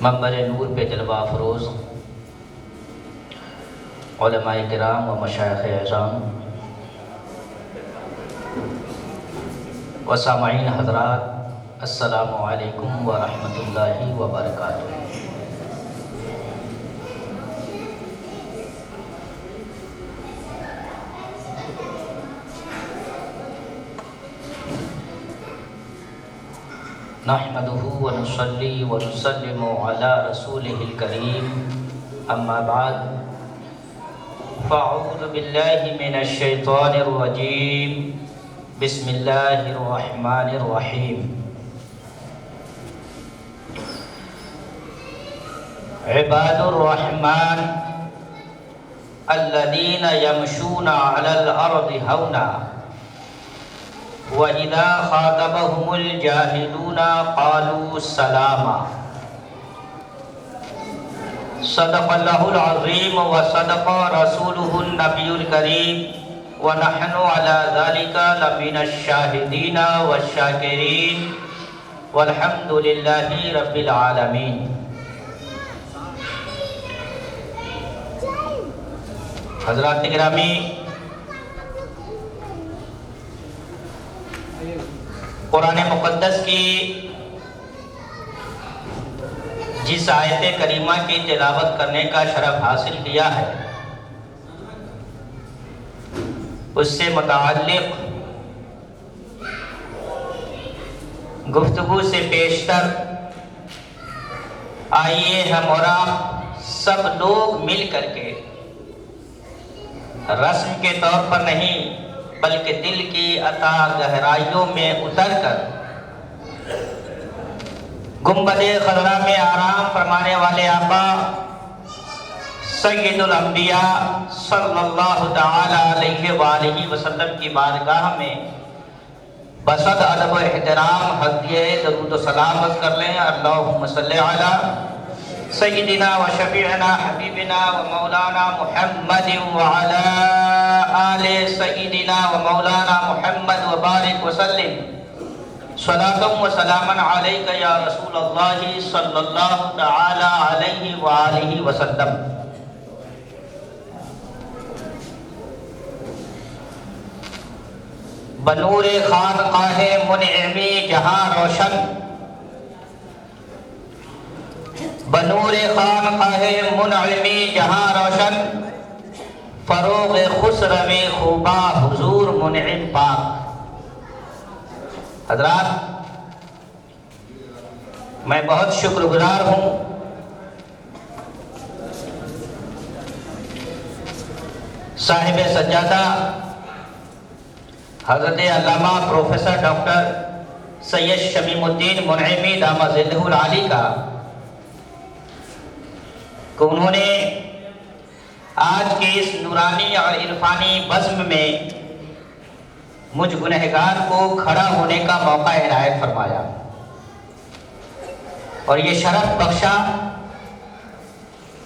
منبر نور پہ جلوہ افروز علماء کرام و مشائخ اعظام و سامعین حضرات، السلام علیکم ورحمۃ اللہ وبرکاتہ۔ نحمده ونصلي ونسلم على رسوله الكريم، اما بعد فاعوذ بالله من الشيطان الرجيم، بسم الله الرحمن الرحيم۔ عباد الرحمن الذين يمشون على الأرض هونا وَإِذَا خَاطَبَهُمُ الْجَاهِلُونَ قَالُوا سَلَامًا۔ صدق اللہ العظیم وصدق رسولہ النبی الکریم، وَنَحْنُ عَلَى ذَلِكَ لَمِنَ الشَّاهِدِينَ وَالشَّاكِرِينَ وَالْحَمْدُ لِلَّهِ رَبِّ الْعَالَمِينَ۔ حضرات گرامی، قرآن مقدس کی جس آیت کریمہ کی تلاوت کرنے کا شرف حاصل کیا ہے، اس سے متعلق گفتگو سے پیشتر آئیے ہم اور آپ سب لوگ مل کر کے رسم کے طور پر نہیں بلکہ دل کی اتھاہ گہرائیوں میں اتر کر گنبد خضرا میں آرام فرمانے والے آقا سید الانبیاء صلی اللہ تعالی علیہ وآلہ وسلم کی بارگاہ میں بصد ادب و احترام ہدیہ درود و سلام عرض کر لیں۔ اللہم صلی علی سیدنا و شفیعنا حبیبنا و مولانا محمد وعلی آل سیدنا و مولانا محمد وبارک وسلم، صلاۃ و سلاما علیک یا رسول اللہ صلی اللہ تعالی علیہ وآلہ وسلم۔ بنور خانقاہ منعمی جہاں روشن، بنور خانقاہ منعمی جہاں روشن، فروغ خسرو خوباں حضور منعم پاک۔ حضرات، میں بہت شکر گزار ہوں صاحب سجادہ حضرت علامہ پروفیسر ڈاکٹر سید شمیم الدین منعمی دامت ظلہ العالی کا کہ انہوں نے آج کے اس نورانی اور عرفانی بزم میں مجھ گنہگار کو کھڑا ہونے کا موقع عنایت فرمایا اور یہ شرف بخشا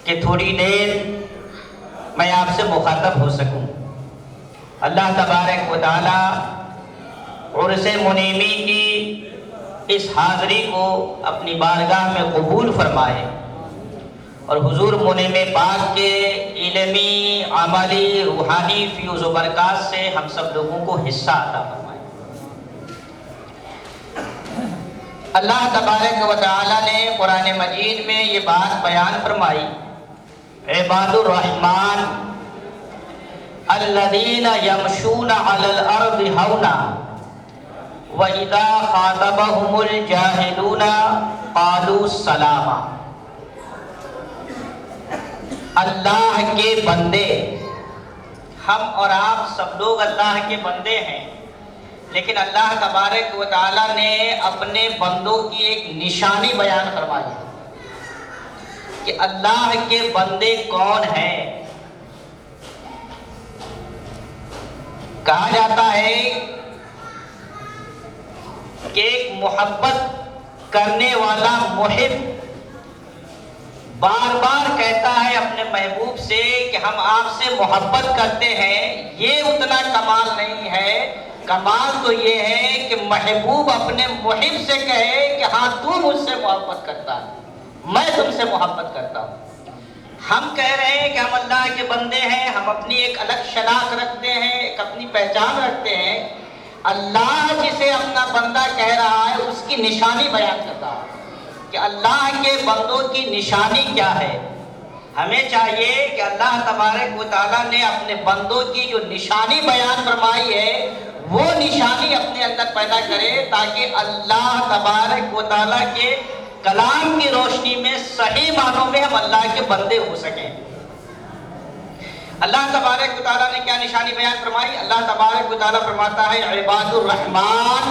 کہ تھوڑی دیر میں آپ سے مخاطب ہو سکوں۔ اللہ تبارک و تعالی عرس منیمی کی اس حاضری کو اپنی بارگاہ میں قبول فرمائے اور حضور منعم پاک کے علمی، عملی، روحانی فیوز و برکات سے ہم سب لوگوں کو حصہ عطا فرمائے۔ اللہ تبارک و تعالی نے قرآن مجید میں یہ بات بیان فرمائی، عباد الرحمن الذین یمشون علی الارض ہونا وَإِذَا خَاطَبَهُمُ الْجَاهِلُونَ قَالُوا سَلَامًا۔ اللہ کے بندے، ہم اور آپ سب لوگ اللہ کے بندے ہیں، لیکن اللہ تبارک و تعالی نے اپنے بندوں کی ایک نشانی بیان فرمائی کہ اللہ کے بندے کون ہیں۔ کہا جاتا ہے کہ ایک محبت کرنے والا محب بار بار کہتا ہے اپنے محبوب سے کہ ہم آپ سے محبت کرتے ہیں، یہ اتنا کمال نہیں ہے۔ کمال تو یہ ہے کہ محبوب اپنے محب سے کہے کہ ہاں تو مجھ سے محبت کرتا ہے۔ میں تم سے محبت کرتا ہوں۔ ہم کہہ رہے ہیں کہ ہم اللہ کے بندے ہیں، ہم اپنی ایک الگ شناخت رکھتے ہیں، ایک اپنی پہچان رکھتے ہیں۔ اللہ جسے اپنا بندہ کہہ رہا ہے اس کی نشانی بیان کرتا ہے کہ اللہ کے بندوں کی نشانی کیا ہے۔ ہمیں چاہیے کہ اللہ تبارک و تعالیٰ نے اپنے بندوں کی جو نشانی بیان فرمائی ہے وہ نشانی اپنے اندر پیدا کرے تاکہ اللہ تبارک و تعالیٰ کے کلام کی روشنی میں صحیح معنوں میں ہم اللہ کے بندے ہو سکیں۔ اللہ تبارک و تعالیٰ نے کیا نشانی بیان فرمائی؟ اللہ تبارک و تعالیٰ فرماتا ہے عباد الرحمن،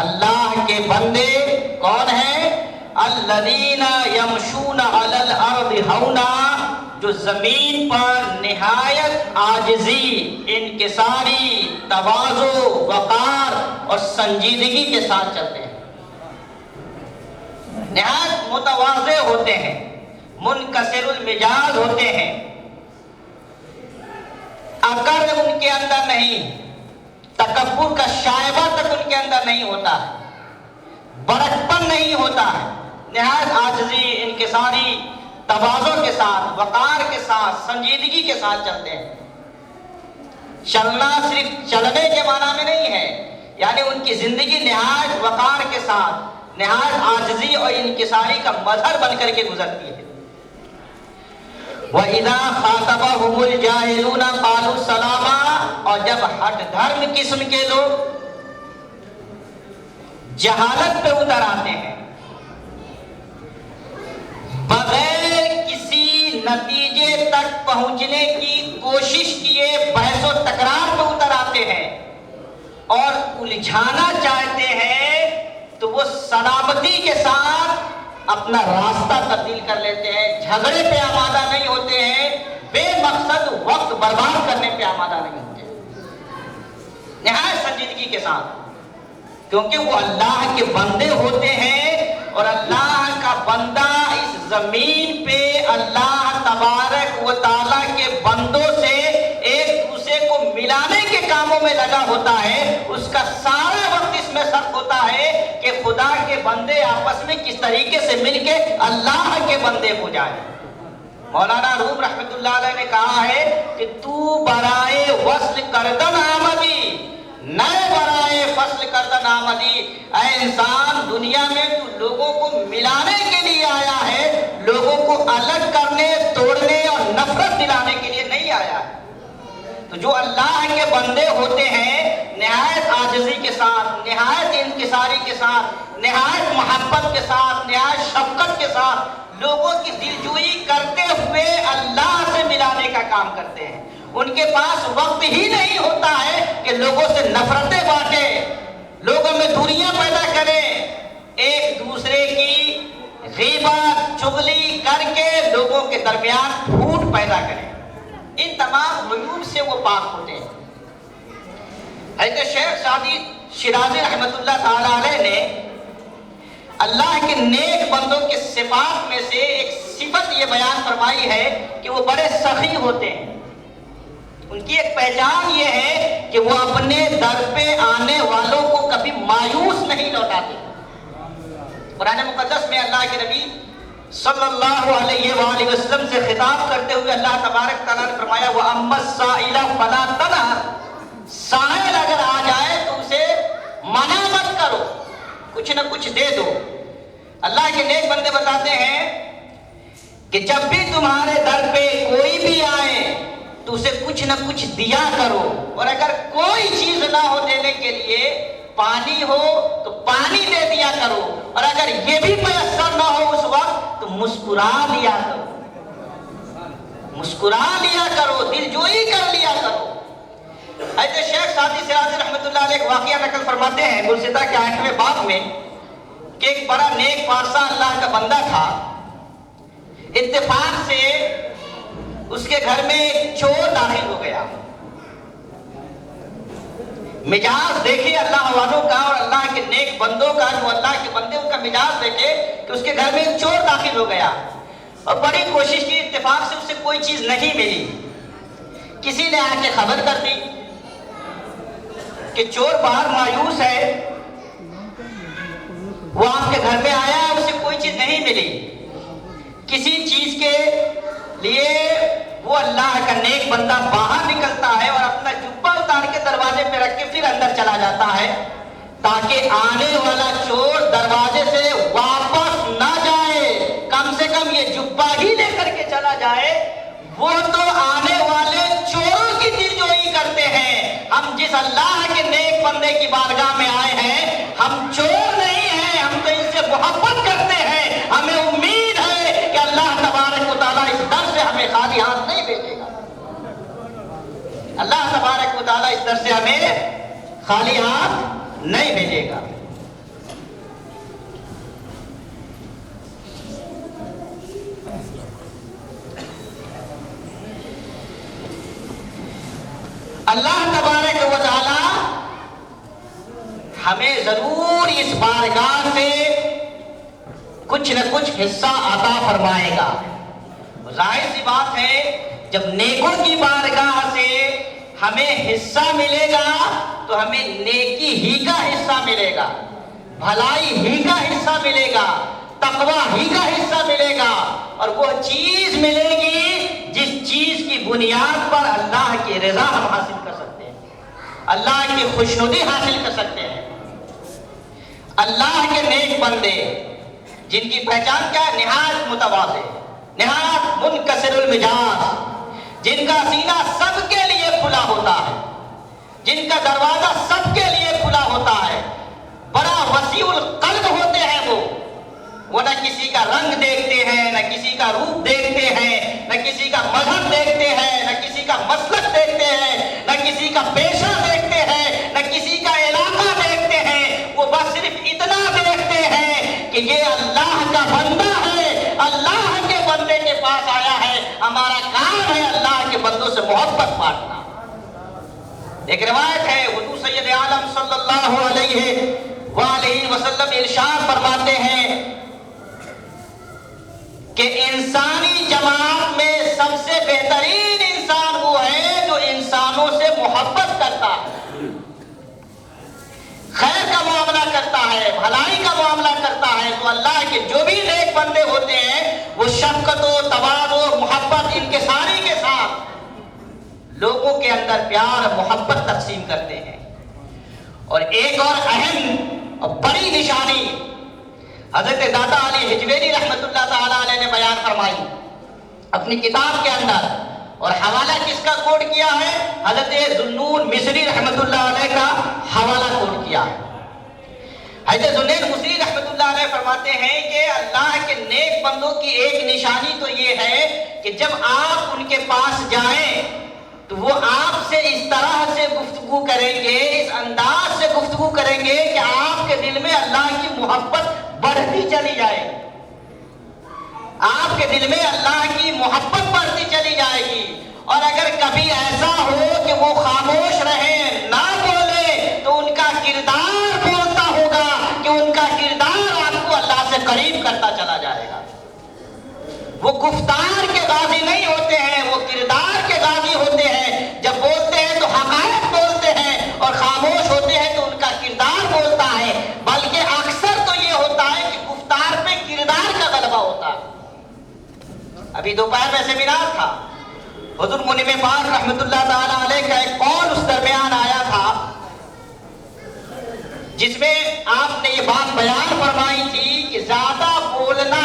اللہ کے بندے کون ہیں؟ الذین یمشون علی الارض ہونا، جو زمین پر نہایت عاجزی، انکساری، تواضع، وقار اور سنجیدگی کے ساتھ چلتے ہیں، نہایت متواضع ہوتے ہیں، منکسر المزاج ہوتے ہیں، اکڑ ان کے اندر نہیں، تکبر کا شائبہ تک ان کے اندر نہیں ہوتا ہے، بڑکپن نہیں ہوتا ہے، نہایت عاجزی، انکساری، تواضع کے ساتھ، وقار کے ساتھ، سنجیدگی کے ساتھ چلتے ہیں۔ چلنا صرف چلنے کے معنی میں نہیں ہے، یعنی ان کی زندگی نہایت وقار کے ساتھ، نہایت عاجزی اور انکساری کا مظہر بن کر کے گزرتی ہے۔ وَإِذَا خَاطَبَهُمُ الْجَاهِلُونَ قَالُوا سَلَامًا، اور جب ہٹ دھرم قسم کے لوگ جہالت پہ اتر آتے ہیں، بغیر کسی نتیجے تک پہنچنے کی کوشش کیے بحث و تکرار پہ اتر آتے ہیں اور الجھانا چاہتے ہیں، تو وہ سلامتی کے ساتھ اپنا راستہ تبدیل کر لیتے ہیں، جھگڑے پہ آمادہ نہیں ہوتے ہیں، بے مقصد وقت برباد کرنے پہ آمادہ نہیں ہوتے، نہایت سنجیدگی کے ساتھ، کیونکہ وہ اللہ کے بندے ہوتے ہیں، اور اللہ کا بندہ اس زمین پہ اللہ تبارک و تعالیٰ کے بندوں سے ایک دوسرے کو ملانے کے کاموں میں لگا ہوتا ہے، اس کا سارا وقت اس میں صرف ہوتا ہے کہ خدا کے بندے آپس میں کس طریقے سے مل کے اللہ کے بندے ہو جائیں۔ مولانا روم رحمت اللہ علیہ نے کہا ہے کہ تو برائے وصل کردن آمدی، نئے برائے فصل کردن آمدی، اے انسان دنیا میں تو لوگوں کو ملانے کے لیے آیا ہے، لوگوں کو الگ کرنے، توڑنے اور نفرت دلانے کے لیے نہیں آیا ہے۔ تو جو اللہ کے بندے ہوتے ہیں نہایت عاجزی کے ساتھ، نہایت انکساری کے ساتھ، نہایت محبت کے ساتھ، نہایت شفقت کے ساتھ لوگوں کی دلجوئی کرتے ہوئے اللہ سے ملانے کا کام کرتے ہیں۔ ان کے پاس وقت ہی نہیں ہوتا ہے کہ لوگوں سے نفرتیں بانٹے، لوگوں میں دوریاں پیدا کرے، ایک دوسرے کی غیبت چغلی کر کے لوگوں کے درمیان پھوٹ پیدا کرے، ان تمام عیوب سے وہ پاک ہوتے ہیں۔ حضرت شیخ سعدی شیرازی رحمت اللہ تعالی علیہ نے اللہ کے نیک بندوں کے صفات میں سے ایک صفت یہ بیان فرمائی ہے کہ وہ بڑے سخی ہوتے ہیں۔ ان کی ایک پہچان یہ ہے کہ وہ اپنے در پہ آنے والوں کو کبھی مایوس نہیں لوٹاتے۔ قرآن مقدس میں اللہ کے نبی صلی اللہ علیہ وآلہ وسلم سے خطاب کرتے ہوئے اللہ تبارک تعالیٰ نے فرمایا وَأَمَّا السَّائِلَ فَلَا تَنْهَرْ، سائل اگر آ جائے تو اسے منع مت کرو، کچھ نہ کچھ دے دو۔ اللہ کے نیک بندے بتاتے ہیں کہ جب بھی تمہارے در پہ کوئی بھی آئے تو اسے کچھ نہ کچھ دیا کرو، اور اگر کوئی چیز نہ ہو دینے کے لیے، پانی ہو تو پانی دے دیا کرو، اور اگر یہ بھی میسر نہ ہو اس وقت تو مسکرا لیا کرو، مسکرا لیا کرو، دل جوئی کر لیا کرو۔ حضرت شیخ سعدی شیرازی رحمت اللہ علیہ ایک واقعہ نقل فرماتے ہیں گلستہ کے 8ویں باب میں کہ ایک بڑا نیک پارسا اللہ کا بندہ تھا، اتفاق سے اس کے گھر میں ایک چور داخل ہو گیا۔ مجاز دیکھے اللہ والوں کا اور اللہ کے نیک بندوں کا، جو اللہ کے بندے ان کا مجاز دیکھے کہ اس کے گھر میں ایک چور داخل ہو گیا، اور بڑی کوشش کی، اتفاق سے اسے کوئی چیز نہیں ملی۔ کسی نے آ کے خبر کر دی کہ چور باہر مایوس ہے، وہ آپ کے گھر میں آیا ہے، اسے کوئی چیز نہیں ملی۔ کسی چیز کے لیے وہ اللہ کا نیک بندہ باہر نکلتا ہے اور اپنا جبہ اتار کے دروازے پہ رکھ کے پھر اندر چلا جاتا ہے تاکہ آنے والا چور دروازے سے واپس نہ جائے، کم سے کم یہ جبہ ہی لے کر کے چلا جائے۔ وہ تو آنے والے چوروں کی دلجوئی کرتے ہیں، ہم جس اللہ کے نیک بندے کی بارگاہ میں آئے ہیں ہم چور نہیں ہیں، ہم تو ان سے محبت کرتے ہیں، ہمیں امید ہے کہ اللہ تبارک و تعالیٰ اس در سے ہمیں خالی ہاتھ نہیں بھیجے گا، اللہ تبارک و تعالیٰ اس در سے ہمیں خالی ہاتھ نہیں بھیجے گا۔ اللہ تبارک و تعالی ہمیں ضرور اس بارگاہ سے کچھ نہ کچھ حصہ عطا فرمائے گا۔ ظاہر سی بات ہے جب نیکوں کی بارگاہ سے ہمیں حصہ ملے گا تو ہمیں نیکی ہی کا حصہ ملے گا، بھلائی ہی کا حصہ ملے گا، تقوی ہی کا حصہ ملے گا، اور وہ چیز ملے گی جس چیز کی بنیاد پر اللہ کی رضا ہم حاصل کر سکتے ہیں، اللہ کی خوشنودی حاصل کر سکتے ہیں۔ اللہ کے نیک بندے جن کی پہچان کیا ہے؟ نہایت متواضع، نہایت منکسر المزاج، جن کا سینہ سب کے لیے کھلا ہوتا ہے، جن کا دروازہ سب کے لیے کھلا ہوتا ہے، بڑا وسیع القلب ہوتے ہیں وہ نہ کسی کا رنگ دیکھتے ہیں، نہ کسی کا روپ دیکھتے ہیں، نہ کسی کا مذہب دیکھتے ہیں، نہ کسی کا مسلک دیکھتے ہیں، نہ کسی کا پیشہ دیکھتے ہیں، نہ کسی کا علاقہ دیکھتے ہیں، وہ بس صرف اتنا دیکھتے ہیں کہ یہ اللہ کا بندہ ہے، اللہ کے بندے کے پاس آیا ہے، ہمارا کام ہے اللہ کے بندوں سے محبت بانٹنا۔ ایک روایت ہے حضور سید عالم صلی اللہ علیہ وآلہ وسلم ارشاد فرماتے ہیں کہ انسانی جماعت میں سب سے بہترین انسان وہ ہے جو انسانوں سے محبت کرتا ہے، خیر کا معاملہ کرتا ہے، بھلائی کا معاملہ کرتا ہے۔ تو اللہ کے جو بھی نیک بندے ہوتے ہیں وہ شفقت و تواضع و محبت ان کے ساری کے ساتھ لوگوں کے اندر پیار محبت تقسیم کرتے ہیں۔ اور ایک اور اہم اور بڑی نشانی حضرت داتا علی حجویری رحمت اللہ تعالیٰ علیہ نے بیان فرمائی اپنی کتاب کے اندر، اور حوالہ کس کا کوٹ کیا ہے؟ حضرت ذوالنون مصری رحمت اللہ علیہ کا حوالہ کوٹ کیا ہے۔ حضرت ذوالنون مصری رحمت اللہ علیہ فرماتے ہیں کہ اللہ کے نیک بندوں کی ایک نشانی تو یہ ہے کہ جب آپ ان کے پاس جائیں تو وہ آپ سے اس طرح سے گفتگو کریں گے، اس انداز سے گفتگو کریں گے کہ آپ کے دل میں اللہ کی محبت بڑھتی چلی جائے، آپ کے دل میں اللہ کی محبت بڑھتی چلی جائے گی۔ اور اگر کبھی ایسا ہو کہ وہ خاموش رہیں، نہ بولے، تو ان کا کردار بولتا ہوگا کہ ان کا کردار آپ کو اللہ سے قریب کرتا چلا جائے گا۔ وہ گفتار کے غازی نہیں ہوتے ہیں، وہ کردار کے غازی ہوتے ہیں۔ جب بولتے ہیں تو حقائق بولتے ہیں، اور خاموش ہوتے ہیں تو ان کا کردار بولتا ہے۔ بلکہ اکثر تو یہ ہوتا ہے کہ گفتار پہ کردار کا غلبہ ہوتا ہے۔ ابھی دوپہر میں سیمینار تھا، حضور منیب پاک رحمت اللہ تعالیٰ علیہ کا ایک قول اس درمیان آیا تھا جس میں آپ نے یہ بات بیان فرمائی تھی کہ زیادہ بولنا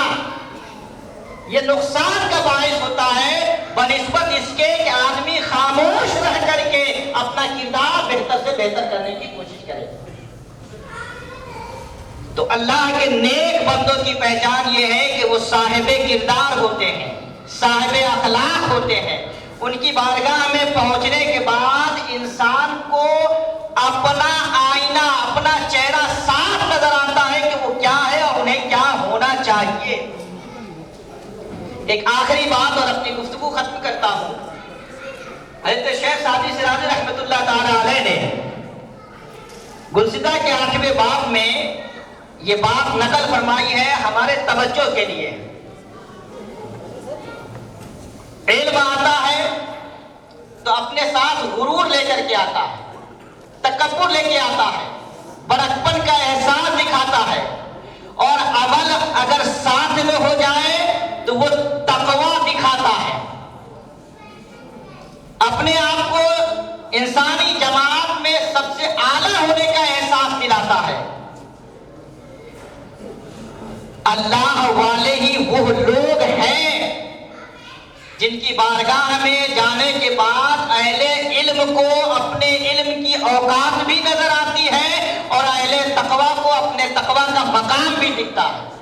یہ نقصان کا باعث ہوتا ہے بنسبت اس کے کہ آدمی خاموش رہ کر کے اپنا کردار بہتر سے بہتر کرنے کی کوشش کرے۔ تو اللہ کے نیک بندوں کی پہچان یہ ہے کہ وہ صاحب کردار ہوتے ہیں، صاحب اخلاق ہوتے ہیں۔ ان کی بارگاہ میں پہنچنے کے بعد انسان کو اپنا آئینہ، اپنا چہرہ صاف نظر آتا ہے کہ وہ کیا ہے اور انہیں کیا ہونا چاہیے۔ ایک آخری بات اور اپنی گفتگو ختم کرتا ہوں۔ حضرت شیخ سعدی سراجی رحمت اللہ تعالی علیہ نے گلستہ کے 8ویں باب میں یہ بات نقل فرمائی ہے ہمارے توجہ کے لیے۔ علم آتا ہے تو اپنے ساتھ غرور لے کر کے آتا ہے، تکبر لے کے آتا ہے، بڑکپن کا احساس دکھاتا ہے، اور عمل اگر ساتھ میں ہو جائے تو وہ اپنے آپ کو انسانی جماعت میں سب سے اعلیٰ ہونے کا احساس دلاتا ہے۔ اللہ والے ہی وہ لوگ ہیں جن کی بارگاہ میں جانے کے بعد اہل علم کو اپنے علم کی اوقات بھی نظر آتی ہے اور اہل تقویٰ کو اپنے تقویٰ کا مقام بھی دکھتا ہے۔